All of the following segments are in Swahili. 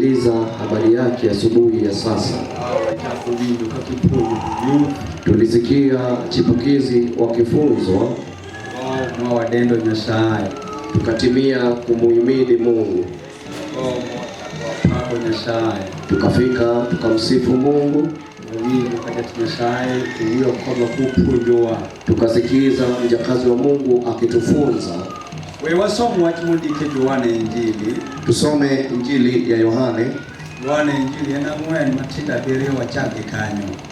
kusikiliza habari yake asubuhi ya sasa. Tulisikia chipukizi wakifunzwa, tukatimia kumuhimidi Mungu. Tukafika tukamsifu Mungu, tukasikiza mjakazi wa Mungu akitufunza. Tusome Injili ya Yohane.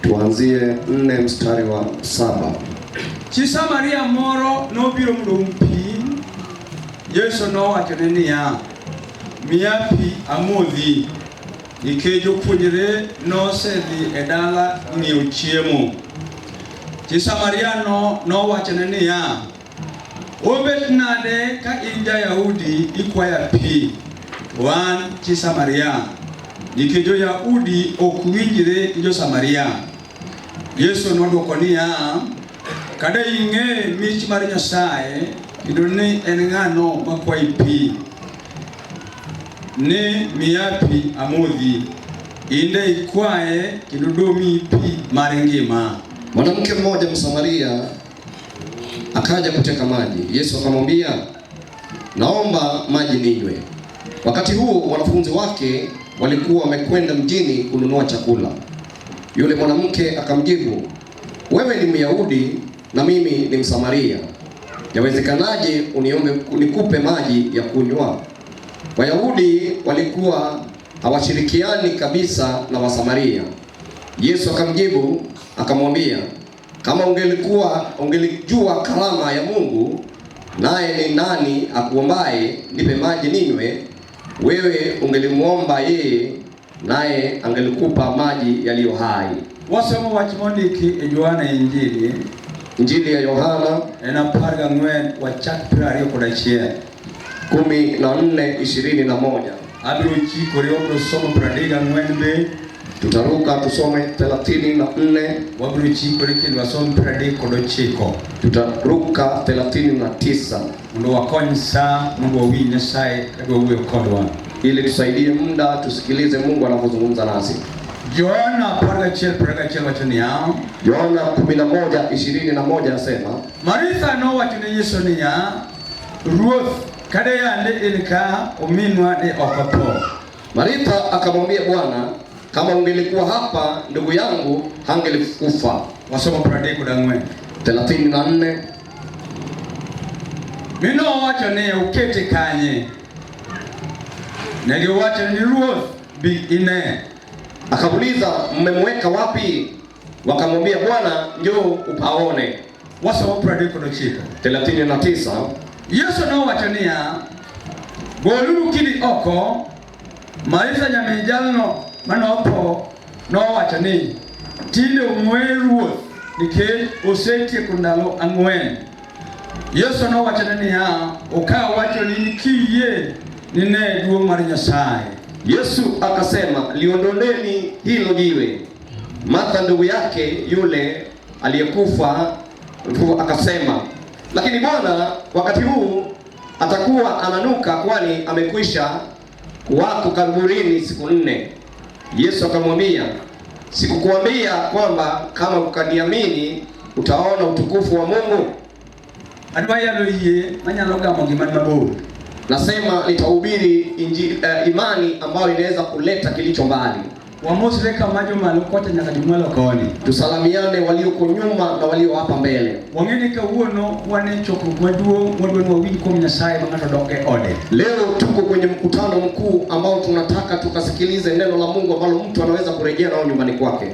Tuanzie 4 mstari wa 7. Chisamaria moro nobiro mlumpi, Yesu nowachone niya, miya pi amodhi, nikech jopuonjre nosedhi e dala ng'iewo chiemo. Chisamariano nowachone niya, obet nade ka in ja-Yahudi ikwaya pi, wan Chisamaria, nikech jo-Yahudi ok winjre gi jo-Samaria. Yesu nodwoko niya, kada ing'e mich mar Nyasaye kendo ni en ng'ano makwayi pi, ni miya pi amodhi, inde ikwaye kendo domi pi mar ngima. Mwanamke mmoja Msamaria akaja kuteka maji. Yesu akamwambia, naomba maji ninywe. Wakati huo wanafunzi wake walikuwa wamekwenda mjini kununua chakula. Yule mwanamke akamjibu, wewe ni Myahudi na mimi ni Msamaria. Yawezekanaje uniombe nikupe maji ya kunywa? Wayahudi walikuwa hawashirikiani kabisa na Wasamaria. Yesu akamjibu akamwambia, kama ungelijua karama ya Mungu, naye ni nani akuombaye nipe maji ninywe, wewe ungelimuomba yeye, naye angelikupa maji yaliyo hai. Wasomo wachimondiki e Yohana Injili ya Yohana ena parga ngwen wachak prario kodachiel 14:21. Abiro chikore wabiro somo pradiga ngwen be, tutaruka tusome 34. Wabiro chikore kendo wasom pradig kodochiko, tutaruka 39. Mondo wakony sa Mungu wawinj Nyasaye kagowuoyo kodwa, ili tusaidie muda tusikilize Mungu anapozungumza nasi. Yohana 11:21 wachoni yao. Yohana 11:21 nasema, Maritha nowachone Yesu niya, Ruoth, kada yande in ka ominwa de okapo. Maritha akamwambia Bwana, kama ungelikuwa hapa ndugu yangu hangelikufa. Wasomo 34. Mino wachone ukete kanye, negyo wachone Ruoth bi ine. Akamuliza, mmemweka wapi? Wakamwambia, Bwana, njoo upaone. Wasomo 39. Yesu nowachoniya, goluru kidi oko. Maritha nyamijalno manopo nowachoni, tinde ong'we Ruoth nikech osetieko ndalo 4. Yesu nowachone niya, okaw wachoni ni kiyie nine duong' mar Nyasaye. Yesu akasema, liondoleni hilo jiwe. Martha ndugu yake yule aliyekufa akasema, lakini Bwana, wakati huu atakuwa ananuka, kwani amekwisha wako kaburini siku 4. Yesu akamwambia, sikukuambia kwamba kama ukaniamini utaona utukufu wa Mungu? Nasema nitahubiri imani ambayo inaweza kuleta kilicho mbali. Tusalamiane walioko nyuma na walio hapa mbele. Leo tuko kwenye mkutano mkuu ambao tunataka tukasikilize neno la Mungu ambalo mtu anaweza kurejea nao nyumbani kwake.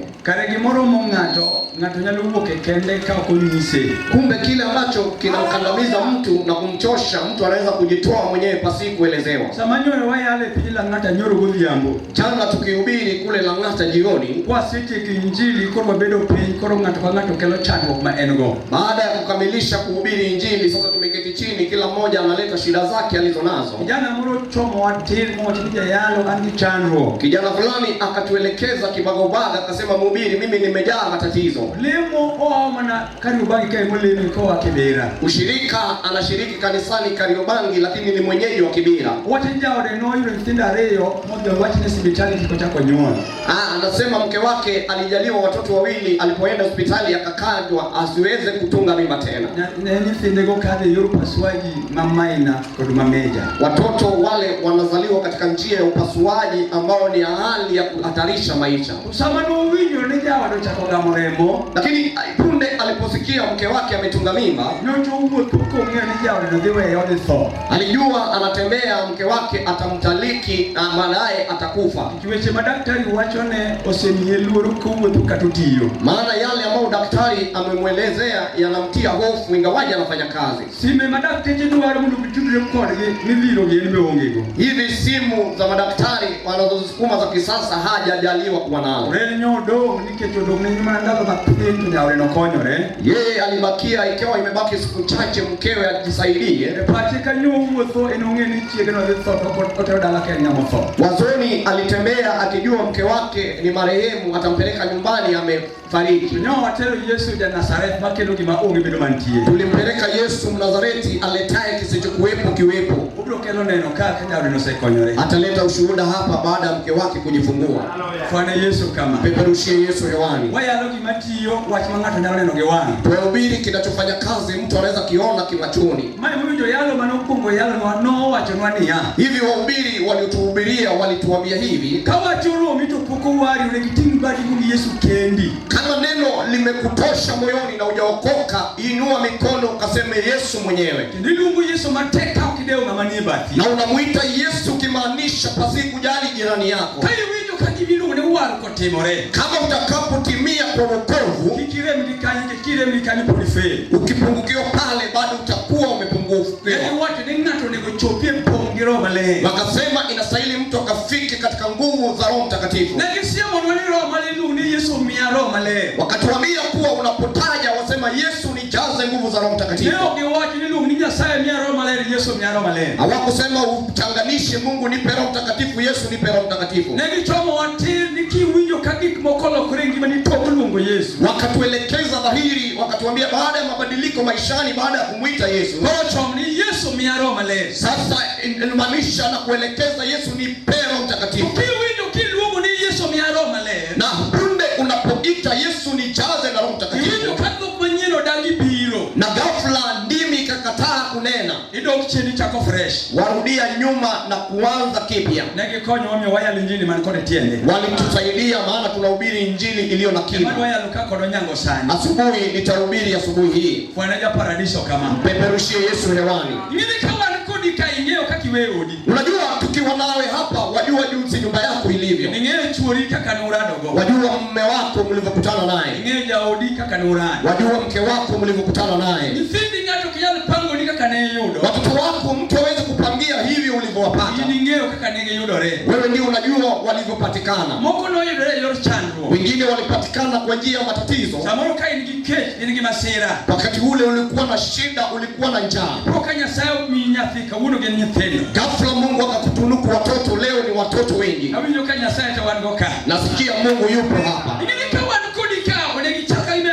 Kumbe kile ambacho kinamkandamiza mtu na kumchosha mtu anaweza kujitoa mwenyewe pasi kuelezewa. Jana tukihubiri kule Lang'ata jioni, baada ya kukamilisha kuhubiri Injili, sasa tumeketi chini, kila mmoja analeta shida zake alizonazo. Kijana fulani akatuelekeza kibagobaga, akasema, mhubiri, mimi nimejaa matatizo. Lemo o mana Kariobangi kai mulemi kwa Kibera. Ushirika anashiriki kanisani Kariobangi lakini ni mwenyeji wa Kibera. Watenjao de no yule mtinda leo moja wachine hospitali kiko chako nyuoni. Anasema mke wake alijaliwa watoto wawili, alipoenda hospitali akakatwa asiweze kutunga mimba tena. Na nifindego kade yuru pasuaji mamaina koduma meja. Watoto wale wanazaliwa katika njia ya upasuaji ambao ni hali ya kuhatarisha maisha. Usamano winyo nija wado chako gamoremo. Lakini punde aliposikia mke wake ametunga mimba, nyonjo umo tuko ngea nija wado ndiwe yode so. Alijua anatembea mke wake atamtaliki na baadaye atakufa. Kiweche madaktari wachone osemieluru kuwe tukatutiyo. Maana yale ambao daktari amemwelezea yanamtia hofu ingawaje anafanya kazi. Sime madaktari jedu wale mundu kuchudure mkorege nililo geni meongego. Hivi simu za madaktari wanazozisukuma za kisasa hajajaliwa kuwa nao. Rele nyodo nikechodo mnenye ndalo mapintu ya wale nokonyore. Yeye alibakia ikiwa imebaki siku chache mkewe ajisaidie. Patika nyumu tho enongeni chiege no tho kote dala Kenya motho. Wazoni alitembea akijua mke wake ni marehemu, atampeleka nyumbani amefariki. Nyo watelo Yesu ya Nazareth makelo kimaonge bidomantie. Tulimpeleka Yesu Mnazareti aletaye kisichokuwepo kiwepo. Ubro kelo neno kaka ndio nosekonyore. Ataleta ushuhuda hapa baada ya mke wake kujifungua. Bwana Yesu kama. Peperushie Yesu hewani. Waya logi matio wachimangata ndio neno gewani. Tuhubiri kinachofanya kazi mtu anaweza kiona kimachoni. Mai mwijo yalo manopungo yalo no wachonwani ya. Hivi wahubiri waliotuhubiria walituambia hivi, kawa choro mito puko wari ulekitingi badi mungi Yesu kendi. Kama neno limekutosha moyoni na hujaokoka, inua mikono ukaseme Yesu mwenyewe. Ndilungu Yesu mateka ukideo na manibati. Na unamuita Yesu kimaanisha pasi kujali jirani yako. Kai winyo kajibilu ne waru kotemore. Kama utakapotimia kwa wokovu, kikire mlikani polife. Ukipungukiwa pale bado utakuwa umepungukiwa. Ni watu ni ngato ne gochopie pongero male. Wakasema inastahili mtu akafike katika nguvu za Roho Mtakatifu. Na kisia mwanwani Roho malelu ni Yesu miaro male. Wakatuambia kuwa unapotaja wasema Yesu nijaze nguvu za Roho Mtakatifu. Leo kiwaji ni Mungu ninya saya miaro male Yesu miaro male. Hawakusema uchanganishe Mungu nipe Roho Mtakatifu, Yesu nipe Roho Mtakatifu. Negi chomo wati nikiwinyo kagik mokolo kurengi mani tobulungu Yesu. Wakatuelekeza dhahiri, wakatuambia baada ya mabadiliko maishani, baada ya kumuita Yesu, Roho ni Yesu miaro male. Sasa inamaanisha na kuelekeza Yesu nipe Roho Mtakatifu. Kiwinyo kilungu ni Yesu miaro male. Na punde unapoita Yesu nijaze na Roho Mtakatifu, kiwinyo kadho mwenyeno dagi biro. Na ghafla ndimi ikakataa kunena, idok chini chako fresh. Warudia nyuma na kuanza kipya. Nege konyo wame waya linjini manikone tiende. Walitusaidia maana tunahubiri injili iliyo na kina. Manu waya lukako donyango sana. Asubuhi nitahubiri asubuhi hii. Fuanaja paradiso kama. Peperushie Yesu hewani. Yini kama nikodi kaingeo kakiwe odi. Unajua tukiwa nawe hapa wajua jinsi nyumba yako ilivyo. Ningewe chuori kaka nuradogo. Wajua mume wako mlivyokutana naye. Ningewe jaodi kaka nurani. Wajua mke wako mlivyokutana naye. Nifindi ngato kijana pango nika kane yudo. Watoto wako mtu hawezi kupangia hivyo ulivyowapata. Ningewe kaka nege yudo re. Wewe ndio unajua walivyopatikana. Moko no yudo re yor chandro. Wengine walipatikana kwa njia ya matatizo. Samoro kai nigi masira. Wakati ule ulikuwa na shida, ulikuwa na njaa. Poka nyasayo minyafika uno gen nyetheno. Ghafla Mungu akakutunuku watoto, leo ni watoto wengi. Awinyo ka nyasayo tawangoka. Nasikia Mungu yupo hapa. Ingine kawan kodika onegi chaka ina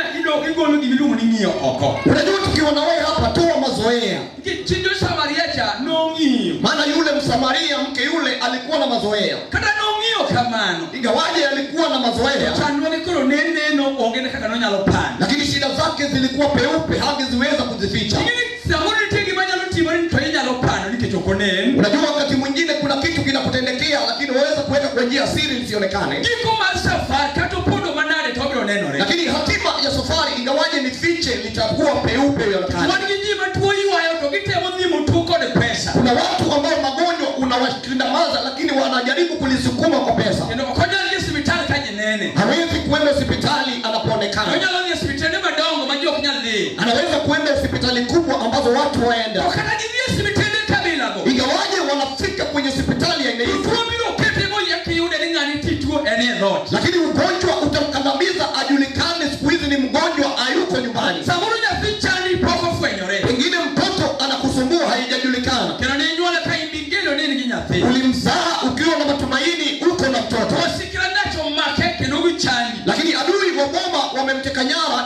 igolo gibilumu ningiyo oko. Unajua tukiwa na wewe hapa toa mazoea. Chindo Samariacha no ngiyo. Maana yule Msamaria mke yule alikuwa na mazoea. Kada no ngiyo kamano. Ingawaje alikuwa na mazoea. Chanwa nikoro neno ongene kaka no nyalo pan. Lakini shida zake zilikuwa peupe, hangeziweza kuzificha. Ingine samuri tegi manyalo timani toye nyalo pan nikechokone. Unajua wakati mwingine kuna kitu kinakutendekea lakini waweza kuweka kwa njia siri isionekane. Kiko masafa kato pondo manade tobiro neno re. Lakini hatima ya safari ingawaje ni fiche litakuwa peupe yonekana. Wanijima tuoiwa yoto gitemo dhimu tuko de pesa. Kuna watu ambao magonjwa unawashindamaza lakini wanajaribu kulisukuma kwa pesa. Ndio konya hospitali kaje nene. Hawezi kwenda hospitali anapoonekana. Konya hospitali madongo majio kunyali. Anaweza kwenda hospitali kubwa ambazo watu waenda. Wakati hospitali kabila go. Ingawaje wanafika kwenye hospitali ya inaifu. Tuomilo kete moja kiude ningani tituo ene lot. Lakini ugonjwa utamkandamiza ajulikane siku hizi ni mgonjwa hayuko nyumbani. Samuru ya ficha ni poko fwenyore. Pengine mtoto anakusumbua haijajulikana. Kena ninyole kaimbingelo nini ginyathi. Ulimzaa ukiwa na matumaini uko na mtoto. Wasikira nacho makeke nugu chani. Lakini adui wa boma wamemteka nyara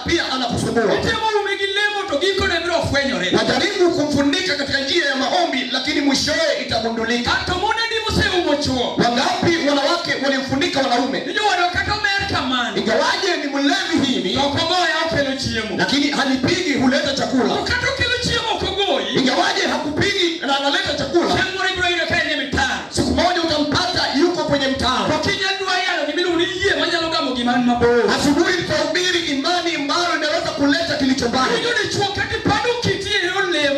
kusumbua. Wajaribu kumfunika katika njia ya maombi, lakini mwishowe itagundulika. Wangapi wanawake walimfunika wanaume? Ingawaje ni mlevi hivi, lakini halipigi, huleta chakula. Ingawaje hakupigi na analeta chakula, siku moja utampata yuko kwenye mtaa. Asubuhi nitahubiri imani ambayo inaweza kuleta kilicho mbaya.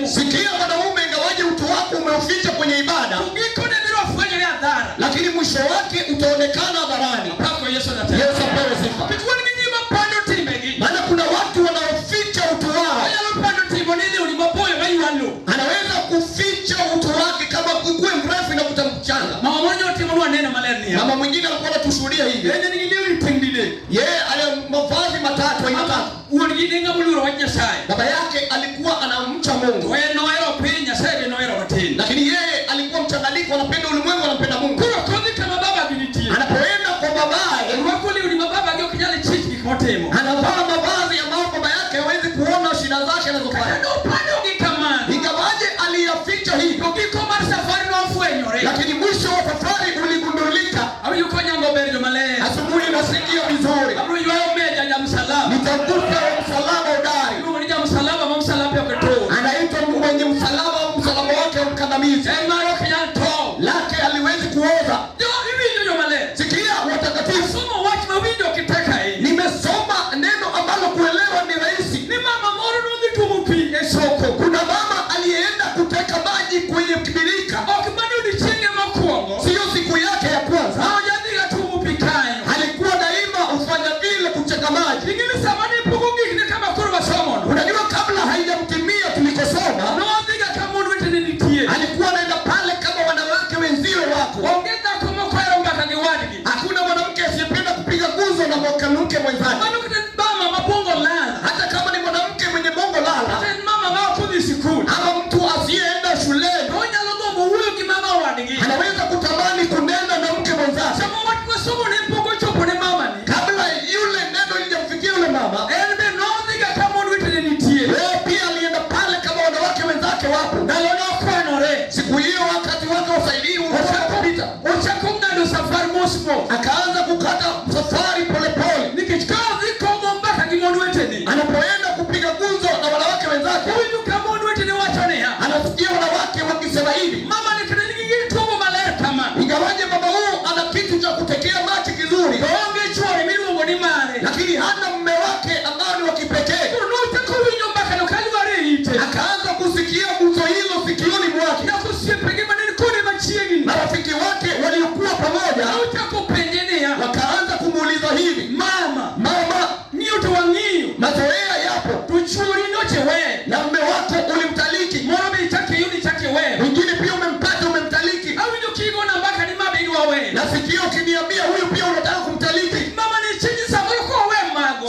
Sikia wanaume, ingawaje utu wako umeuficha kwenye ibada, lakini mwisho wake utaonekana hadharani. Yesu apewe sifa. Maana kuna watu wanaoficha utu wao. Anaweza kuficha utu wake kama kukue mrefu na kutamchanga. Mama mwingine alikuwa anatushuhudia hivi. Yeye ana mavazi matatu. Baba yake alikuwa anamcha Mungu, lakini yeye alikuwa mchanganyiko, anapenda ulimwengu, anapenda Mungu. Anapoenda kwa babaye, anavaa mavazi ambayo baba yake hawezi kuona shida zake anazofanya. Ingawaje aliyaficha hivyo, lakini mwisho wa safari uligundulika. Asubuhi nasikia vizuri, nitagusa msalaba udari. Anaitwa mwenye msalaba, msalaba wake mkandamizi, lake aliwezi kuoza. Sikia watakatifu, nimesoma neno ambalo kuelewa ni rahisi. Kuna mama aliyeenda kuteka maji kwenye kibirika, sio siku yake ya kwanza. Alikuwa daima ufanya vile kuteka maji. Unajua kabla haijamtimia tulikosoma, alikuwa anaenda pale kama wanawake wenziwe wako. Hakuna mwanamke asiyependa kupiga guzo na mwanamke mwenzake. Hata kama ni mwanamke mwenye bongo lala, ama mtu asiyeenda shuleni, anaweza kutamani kunena na mke mwenzake. Kabla yule neno lijamfikia yule mama, yeye pia alienda pale kama wanawake wenzake wapo. Siku hiyo wakati wake usaidizi ukapita, akaanza kukata safari polepole. Anapoenda kupiga gunzo na wanawake wenzake, anasikia wanawake wakisema hivi, ingawaje baba huyu ana kitu cha kutekea maji kizuri, lakini hana mume wake ambao ni wa kipekee. Akaanza kusikia gunzo hilo sikioni mwake, na rafiki wake waliokuwa pamoja wakaanza kumuuliza hivi, mama, mazoea yapo, na mume wako ulimtaliki, mwingine pia umemtaliki, na sikio ukiniambia huyu pia unataka kumtaliki.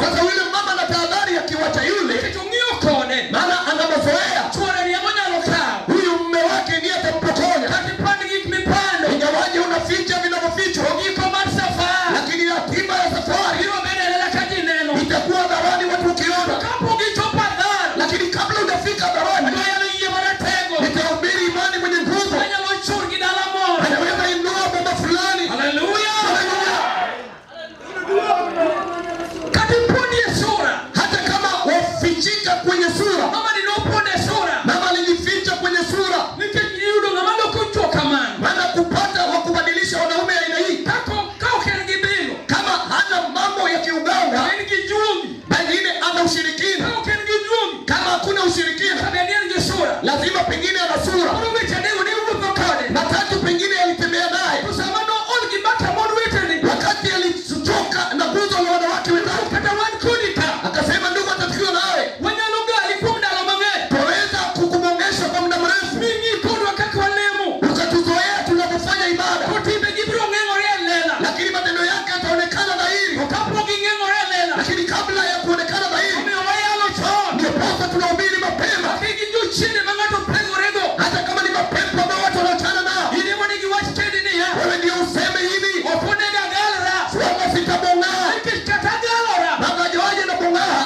Sasa yule mama na tahadhari akiwacha yule, maana ana mazoea, huyu mume wake ndiye atampokonya. Ingawaje unaficha vinavyofichwa, lakini ratiba ya safari itakuwa hadharani, watu wakiona. Lakini kabla hujafika hadharani, nitahubiri imani mwenye nguvu, anaweza inua baba fulani. Hata kama wafichika kwenye sura, mama alijificha kwenye sura, maana kupata wa kubadilisha wanaume aina hii, kama hana mambo ya kiuganga, pengine ana ushirikina. Kama hakuna ushirikina, lazima pengine ana sura. Na tatu, pengine alitembea naye wakati alitoka na guzo la wanawake wenzake, akasema ndugu atatukiwa nawe, tuweza kukumongesha kwa muda mrefu, ukatuzoea tunapofanya ibada, lakini matendo yake yataonekana dhahiri. Lakini kabla ya kuonekana dhahiri, ndio posa tunahubiri mapema, hata kama ni mapepo ambao watu wanaachana nao. Wewe ndio useme hivi, wama sitabongaa, baba joaje na bongaa,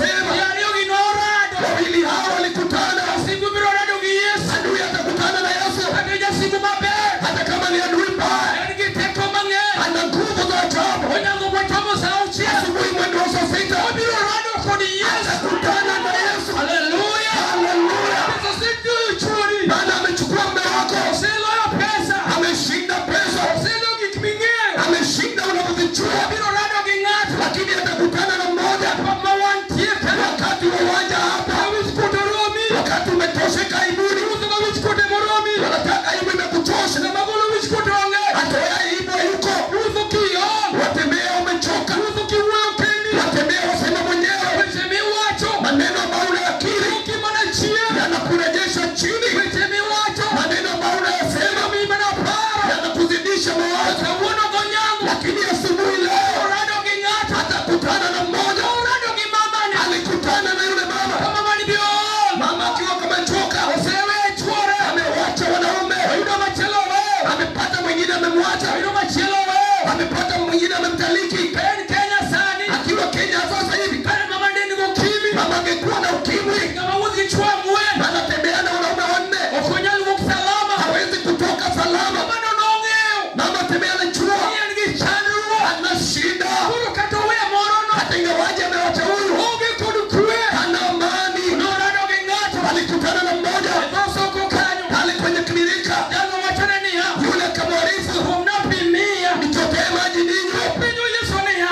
anasema wawili hao walikutana. Adui atakutana na Yesu hata kama ni adui mbaya, ana nguvu za ajabu. Asubuhi mwendo wa saa 6 atakutana na Yesu. Haleluya, haleluya. Maana amechukua mume wako, ameshinda pesa, ameshinda unavyovichua, lakini atakutana na mmoja wakati wa uwanja hapa, wakati umetosheka aibuni, wanataka aibu imekuchosha, atoe aibu yuko, watembea umechoka, watembea wasema mwenyewe, maneno ambayo unayakiri yanakurejesha chini, maneno ambayo unayasema yanakuzidisha mawazo, lakini asubuhi leo atakutana na mmoja. Alikutana na yule mama akiwa kamechoka, amewacha wanaume, amepata mwingine amemwacha, amepata mwingine amemtaliki. Akiwa Kenya sasa hivi, mama angekuwa na ukimwi, anatembea na wanaume 4, hawezi kutoka salama. Mama tembea na chua, ana shida, hata ingawaje amewacha huyu, ana amani. Alikutana na mmoja pale kwenye kliniki, yule kamwarifu, nitokee maji ninywe.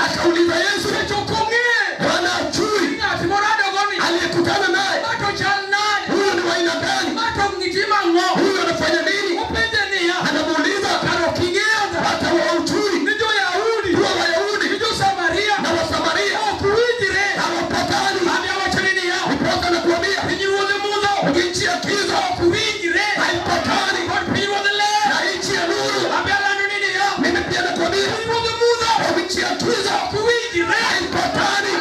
Akauliza Yesu, Bwana ajui aliyekutana naye huyu ni wa aina gani, huyu anafanya nini? Anamuuliza hata haujui kuwa Wayahudi na Wasamaria hawapatani. Ndiposa nakuambia nchi ya giza haipatani na nchi ya nuru. Mimi pia nakuambia nchi ya giza haipatani.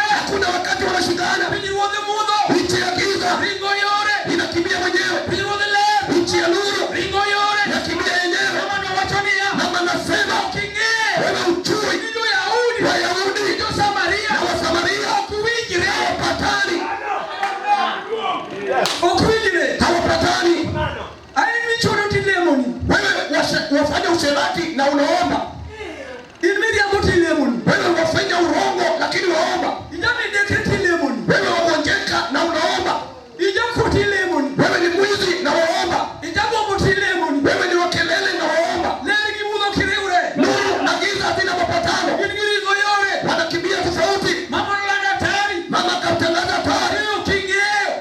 Hakuna wakati wanashindana. Nchi ya giza inakimbia mwenyewe, nchi ya nuru inakimbia yenyewe. Mama nasema wewe ujui Wayahudi na Wasamaria hawapatani, hawapatani. Wewe wafanya usherati na unaomba, wewe wafanya urongo lakini waomba, wewe wagonjeka na unaomba, wewe ni mwizi na waomba, wewe ni wakelele na waomba. Nuru na giza hazina mapatano, wanakimbia tofauti. Mama akatangaza hatari,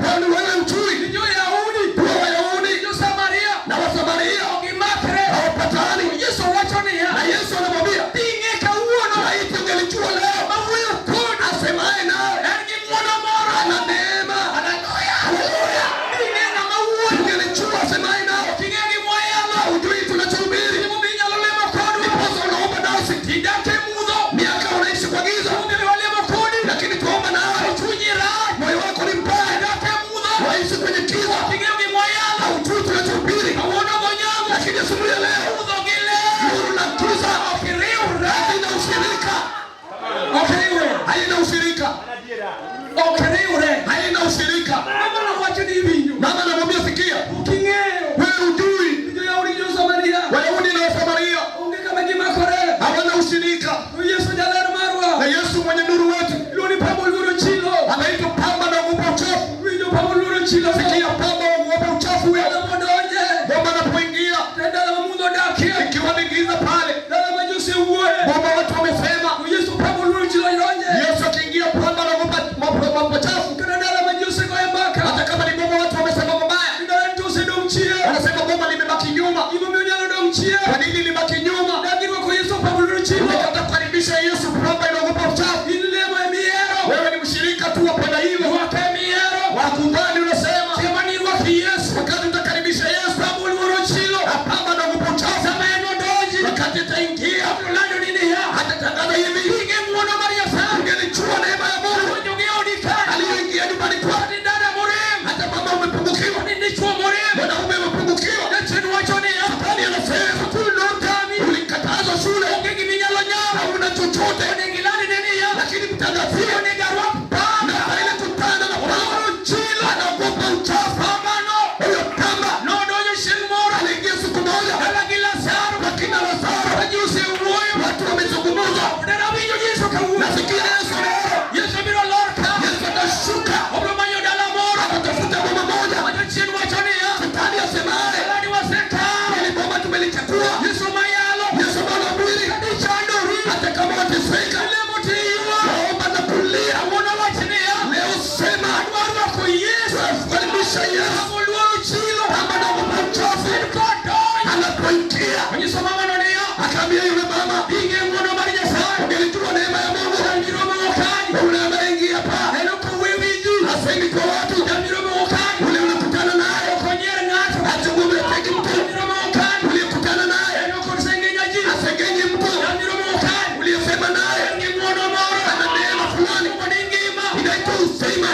kwani wewe ujui kuwa Wayahudi na Wasamaria hawapatani. Na Yesu anamwambia laiti ungelijua leo asemaye nawe ana neema. Haleluya, ungelijua asemaye nawe. Haujui tunachohubiri, ndiposa unaomba nasi. Miaka unaishi kwa giza, lakini tuomba nawe. Moyo wako ni mbaya, waishi kwenye giza, haujui tunachohubiri, lakini asubuhi ya leo nuru na giza haina ushirika, haina ushirika, haina ushirika. Mama anamwambia sikia, wewe ujui Wayahudi na Wasamaria hawana ushirika. Na Yesu mwenye nuru wetu anaitwa pamba na ngupa uchafu. Sikia, pamba na ngupa uchafu wewe, bomba anapoingia ikiwa ni giza pale, bomba watu wamesema Yesu akiingia pamba na ngupa uchafu, hata kama ni bomba watu wamesema mabaya, wanasema bomba limebaki nyuma. Kwa nini limebaki nyuma? Umekata kukaribisha Yesu pamba na ngupa uchafu. Wewe ni mshirika tu wa panda hilo, wakubali unasema wakati utakaribisha Yesu pamba na ngupa uchafu, wakati ataingia hatatangaza hivi, ungelichua neema ya Mungu aliyoingia nyumbani kwako. Hata mama umepungukiwa, mwanaume umepungukiwa, Shetani anasema hata kama wateseka, waomba na kulia, leo sema karibisha Yesu kama na mchafu anapoingia. Akaambia yule mama, ungelijua neema ya Mungu unaingia hapa, asemi kwa watu ule unakutana naye, atungumete mtu uliyekutana naye, asengenye mtu uliyesema naye ana neema fulani inaitwa usema,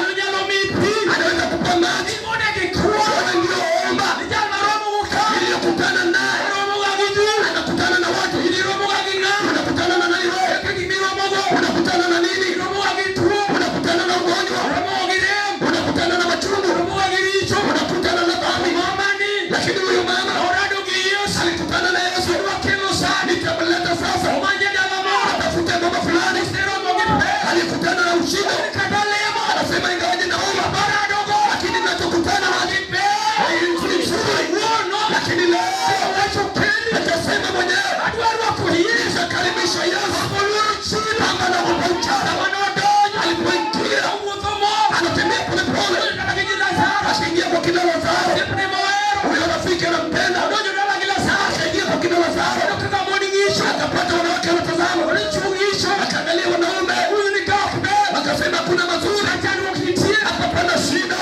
anaweza kupa maji iliyokutana naye, anakutana na watu, unakutana na Nairobi, unakutana na nini, unakutana na ugonjwa, unakutana na machungu, unakutana na dhambi. Lakini huyu mama alikutana na Yesu, nitamleta sasa, atafute mama fulani alikutana na ushida, anasema ingawaje nauma, lakini nachokutana lakini leo atasema mwenyewe, karibisha Yesu kama na mchafu alipoingia, anatembea polepole, akaingia kwa kina Lazaro, huyo rafiki anampenda, akaingia kwa kina Lazaro, akapata wanawake wanatazama, akaangalia wanaume, akasema kuna mazuri, akapanda shida,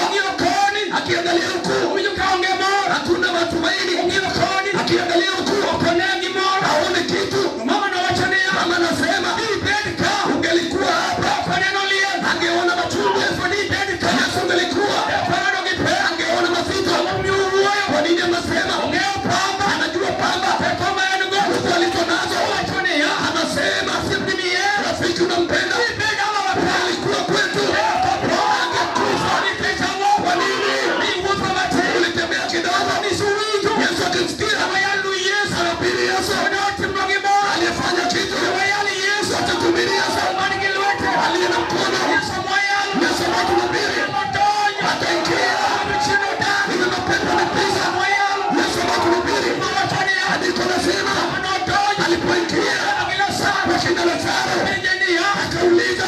akiangalia huku hakuna matumaini, akiangalia huku haone kitu. Mama anasema ungelikuwa hapa angeona machungu, Yesu ungelikuwa angeona mafito. Kwa nini anasema anajua pamba Mungu alizo nazo, anasema rafiki unampenda, alikuwa kwetu angekufa. Kwa nini ulitembea kidogo, Yesu akisikia anapili Yesu aliyefanya kitu, atatumili Yesu aliye na mkono, Yesu atunabiri ataingia ime mapepo nipiza, Yesu atunabiri andiko nasema alipoingia kwa kina Lazaro akauliza